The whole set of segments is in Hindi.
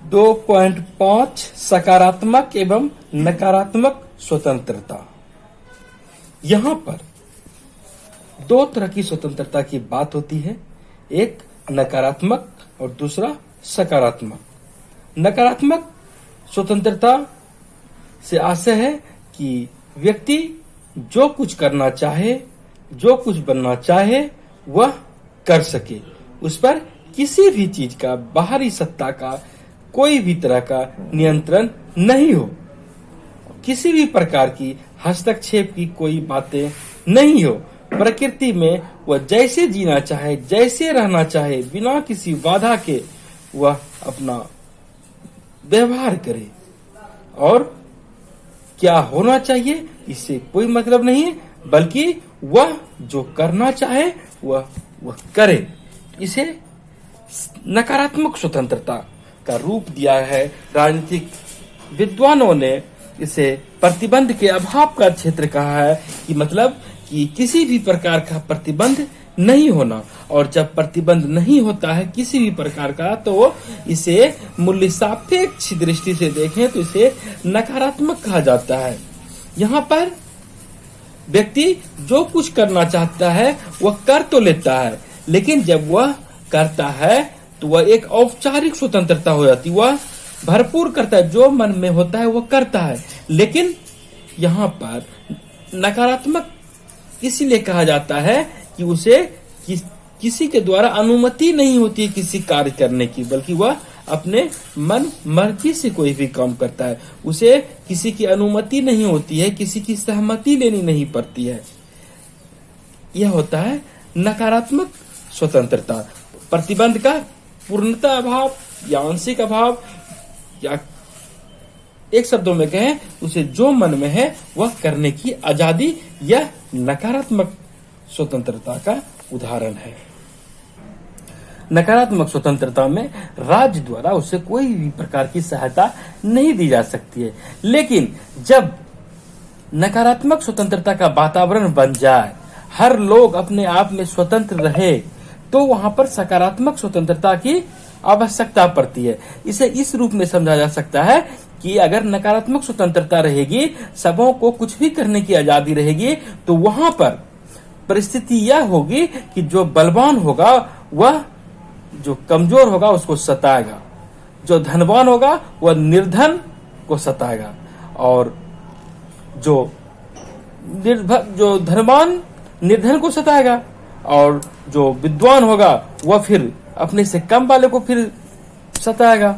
2.5 सकारात्मक एवं नकारात्मक स्वतंत्रता। यहाँ पर दो तरह की स्वतंत्रता की बात होती है, एक नकारात्मक और दूसरा सकारात्मक। नकारात्मक स्वतंत्रता से आशय है कि व्यक्ति जो कुछ करना चाहे, जो कुछ बनना चाहे वह कर सके, उस पर किसी भी चीज का, बाहरी सत्ता का कोई भी तरह का नियंत्रण नहीं हो, किसी भी प्रकार की हस्तक्षेप की कोई बातें नहीं हो। प्रकृति में वह जैसे जीना चाहे, जैसे रहना चाहे, बिना किसी बाधा के वह अपना व्यवहार करे, और क्या होना चाहिए इससे कोई मतलब नहीं है, बल्कि वह जो करना चाहे वह करे। इसे नकारात्मक स्वतंत्रता का रूप दिया है राजनीतिक विद्वानों ने। इसे प्रतिबंध के अभाव का क्षेत्र कहा है, कि मतलब कि किसी भी प्रकार का प्रतिबंध नहीं होना, और जब प्रतिबंध नहीं होता है किसी भी प्रकार का, तो इसे मूल्य सापेक्ष दृष्टि से देखें तो इसे नकारात्मक कहा जाता है। यहाँ पर व्यक्ति जो कुछ करना चाहता है वह कर तो लेता है, लेकिन जब वह करता है तो वह एक औपचारिक स्वतंत्रता हो जाती है, वह भरपूर करता है, जो मन में होता है वह करता है। लेकिन यहाँ पर नकारात्मक इसलिए कहा जाता है कि उसे किसी के द्वारा अनुमति नहीं होती है किसी कार्य करने की, बल्कि वह अपने मन मर्जी से कोई भी काम करता है, उसे किसी की अनुमति नहीं होती है, किसी की सहमति लेनी नहीं पड़ती है। यह होता है नकारात्मक स्वतंत्रता। प्रतिबंध का पूर्णतः अभाव या आंशिक अभाव, या एक शब्दों में कहें उसे जो मन में है वह करने की आजादी, यह नकारात्मक स्वतंत्रता का उदाहरण है। नकारात्मक स्वतंत्रता में राज्य द्वारा उसे कोई भी प्रकार की सहायता नहीं दी जा सकती है। लेकिन जब नकारात्मक स्वतंत्रता का वातावरण बन जाए, हर लोग अपने आप में स्वतंत्र रहे, तो वहां पर सकारात्मक स्वतंत्रता की आवश्यकता पड़ती है। इसे इस रूप में समझा जा सकता है कि अगर नकारात्मक स्वतंत्रता रहेगी, सबों को कुछ भी करने की आजादी रहेगी, तो वहां पर परिस्थिति यह होगी कि जो बलवान होगा वह जो कमजोर होगा उसको सताएगा, जो धनवान होगा वह निर्धन को सताएगा, और जो धनवान निर्धन को सताएगा, और जो विद्वान होगा वह फिर अपने से कम वाले को फिर सताएगा।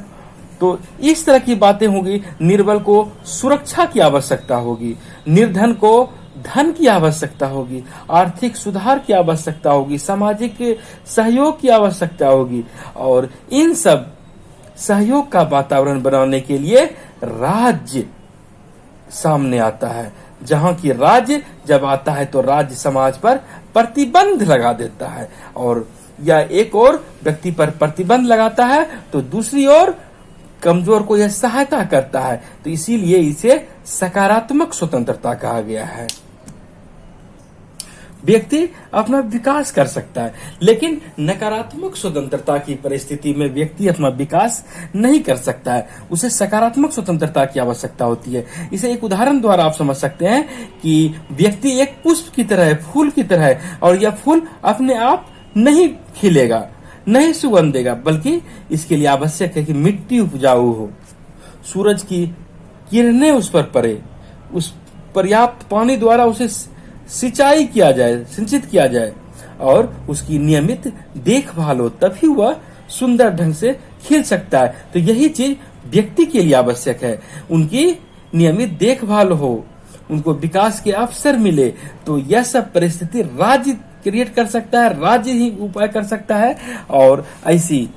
तो इस तरह की बातें होगी। निर्बल को सुरक्षा की आवश्यकता होगी, निर्धन को धन की आवश्यकता होगी, आर्थिक सुधार की आवश्यकता होगी, सामाजिक सहयोग की आवश्यकता होगी, और इन सब सहयोग का वातावरण बनाने के लिए राज्य सामने आता है। जहां की राज्य जब आता है तो राज्य समाज पर प्रतिबंध लगा देता है, और या एक और व्यक्ति पर प्रतिबंध लगाता है तो दूसरी ओर कमजोर को यह सहायता करता है। तो इसीलिए इसे सकारात्मक स्वतंत्रता कहा गया है। व्यक्ति अपना विकास कर सकता है, लेकिन नकारात्मक स्वतंत्रता की परिस्थिति में व्यक्ति अपना विकास नहीं कर सकता है, उसे सकारात्मक स्वतंत्रता की आवश्यकता होती है। इसे एक उदाहरण द्वारा आप समझ सकते हैं कि व्यक्ति एक पुष्प की तरह है, फूल की तरह है, और यह फूल अपने आप नहीं खिलेगा, नहीं सुगंध देगा, बल्कि इसके लिए आवश्यक है कि मिट्टी उपजाऊ हो, सूरज की किरणें उस पर पड़े, उस पर्याप्त पानी द्वारा उसे सिंचाई किया जाए, सिंचित किया जाए, और उसकी नियमित देखभाल हो, तभी वह सुंदर ढंग से खिल सकता है। तो यही चीज व्यक्ति के लिए आवश्यक है, उनकी नियमित देखभाल हो, उनको विकास के अवसर मिले। तो यह सब परिस्थिति राज्य क्रिएट कर सकता है, राज्य ही उपाय कर सकता है, और ऐसी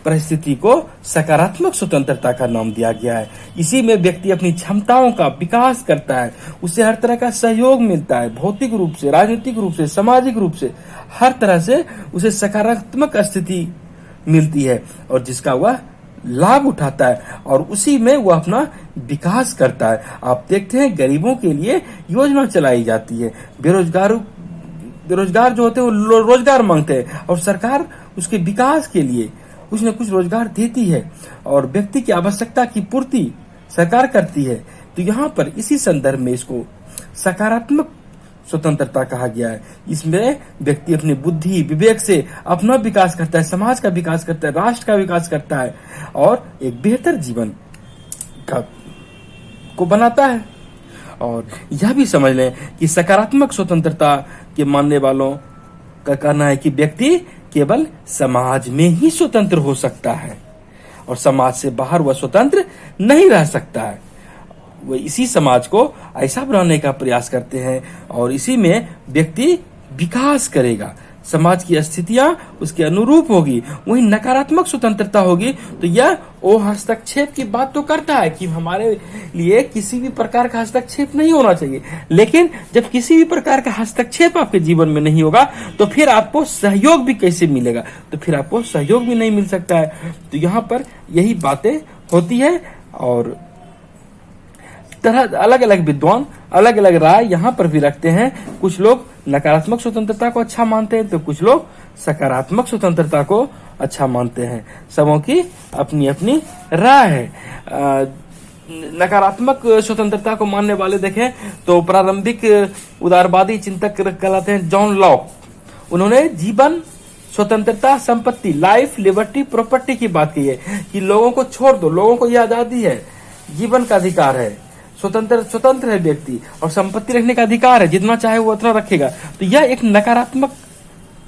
परिस्थिति को सकारात्मक स्वतंत्रता का नाम दिया गया है। इसी में व्यक्ति अपनी क्षमताओं का विकास करता है, उसे हर तरह का सहयोग मिलता है, भौतिक रूप से, राजनीतिक रूप से, सामाजिक रूप से, हर तरह से उसे सकारात्मक स्थिति मिलती है, और जिसका वह लाभ उठाता है, और उसी में वह अपना विकास करता है। आप देखते हैं गरीबों के लिए योजना चलाई जाती है, बेरोजगार जो होते हैं वो रोजगार मांगते हैं, और सरकार उसके विकास के लिए कुछ न कुछ रोजगार देती है और व्यक्ति की आवश्यकता की पूर्ति सरकार करती है। तो यहाँ पर इसी संदर्भ में इसको सकारात्मक स्वतंत्रता कहा गया है। इसमें व्यक्ति अपनी बुद्धि विवेक से अपना विकास करता है, समाज का विकास करता है, राष्ट्र का विकास करता है और एक बेहतर जीवन को बनाता है। और यह भी समझ लें कि सकारात्मक स्वतंत्रता के मानने वालों का कहना है कि व्यक्ति केवल समाज में ही स्वतंत्र हो सकता है और समाज से बाहर वह स्वतंत्र नहीं रह सकता है। वह इसी समाज को ऐसा बनाने का प्रयास करते हैं और इसी में व्यक्ति विकास करेगा, समाज की स्थितियां उसके अनुरूप होगी। वही नकारात्मक स्वतंत्रता होगी तो यह वो हस्तक्षेप की बात तो करता है कि हमारे लिए किसी भी प्रकार का हस्तक्षेप नहीं होना चाहिए, लेकिन जब किसी भी प्रकार का हस्तक्षेप आपके जीवन में नहीं होगा तो फिर आपको सहयोग भी कैसे मिलेगा, तो फिर आपको सहयोग भी नहीं मिल सकता है। तो यहाँ पर यही बातें होती है और तरह अलग अलग विद्वान अलग अलग राय यहाँ पर भी रखते हैं। कुछ लोग नकारात्मक स्वतंत्रता को अच्छा मानते हैं तो कुछ लोग सकारात्मक स्वतंत्रता को अच्छा मानते हैं। सबों की अपनी अपनी राय है। नकारात्मक स्वतंत्रता को मानने वाले देखें तो प्रारंभिक उदारवादी चिंतक कहलाते हैं जॉन लॉक। उन्होंने जीवन, स्वतंत्रता, संपत्ति, लाइफ, लिबर्टी, प्रॉपर्टी की बात की है कि लोगों को छोड़ दो, लोगों को यह आजादी है, जीवन का अधिकार है, स्वतंत्र है व्यक्ति और संपत्ति रखने का अधिकार है, जितना चाहे वो उतना रखेगा। तो यह एक नकारात्मक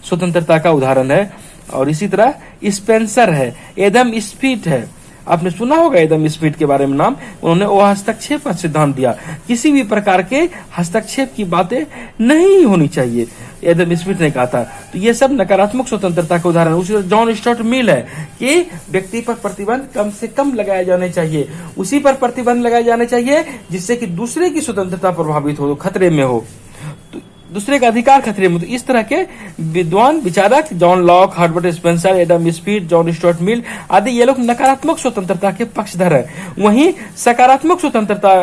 स्वतंत्रता का उदाहरण है। और इसी तरह स्पेंसर है, एडम स्मिथ है, आपने सुना होगा एडम स्मिथ के बारे में नाम। उन्होंने वो हस्तक्षेप का सिद्धांत दिया, किसी भी प्रकार के हस्तक्षेप की बातें नहीं होनी चाहिए, एडम स्मिथ ने कहा था। तो ये सब नकारात्मक स्वतंत्रता का उदाहरण। उसी जॉन स्टुअर्ट मिल है कि व्यक्ति पर प्रतिबंध कम से कम लगाए जाने चाहिए, उसी पर प्रतिबंध लगाए जाने चाहिए जिससे कि दूसरे की स्वतंत्रता प्रभावित हो, खतरे में हो, तो दूसरे का अधिकार खतरे में। तो इस तरह के विद्वान विचारक John Locke, Herbert Spencer, Adam Smith, John Stuart Mill आदि ये लोग नकारात्मक स्वतंत्रता के पक्षधर हैं। वहीं सकारात्मक स्वतंत्रता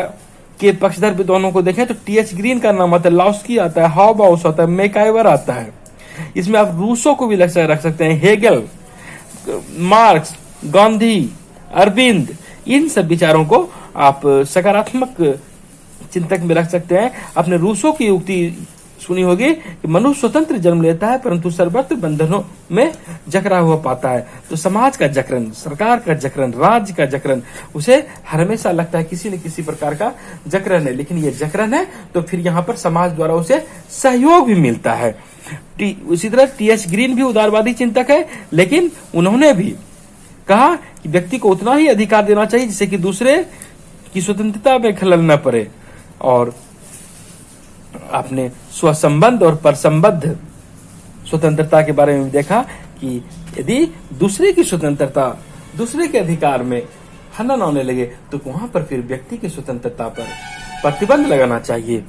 के पक्षधर विद्वानों को देखें तो टी.एच. ग्रीन का नाम आता है, लाउस्की आता है, हॉबाउस आता है, मैकाइवर आता है। इसमें आप रूसो को भी रख सकते हैं, हेगल, मार्क्स, गांधी, अरविंद, इन सब विचारों को आप सकारात्मक चिंतक में रख सकते हैं। आपने रूसो की युक्ति सुनी होगी कि मनुष्य स्वतंत्र जन्म लेता है परंतु सर्वत्र बंधनों में जकड़ा हुआ पाता है। तो समाज का जकड़न, सरकार का जकड़न, राज्य का जकड़न, उसे हमेशा लगता है किसी न किसी प्रकार का जकड़न है, लेकिन ये जकड़न है तो फिर यहाँ पर समाज द्वारा उसे सहयोग भी मिलता है। उसी तरह टी.एच. ग्रीन भी उदारवादी चिंतक है, लेकिन उन्होंने भी कहा कि व्यक्ति को उतना ही अधिकार देना चाहिए जिससे कि दूसरे की स्वतंत्रता में खलल न पड़े। और आपने स्वसंबद्ध और परसंबद्ध स्वतंत्रता के बारे में देखा कि यदि दूसरे की स्वतंत्रता, दूसरे के अधिकार में हनन आने लगे तो वहां पर फिर व्यक्ति की स्वतंत्रता पर प्रतिबंध लगाना चाहिए।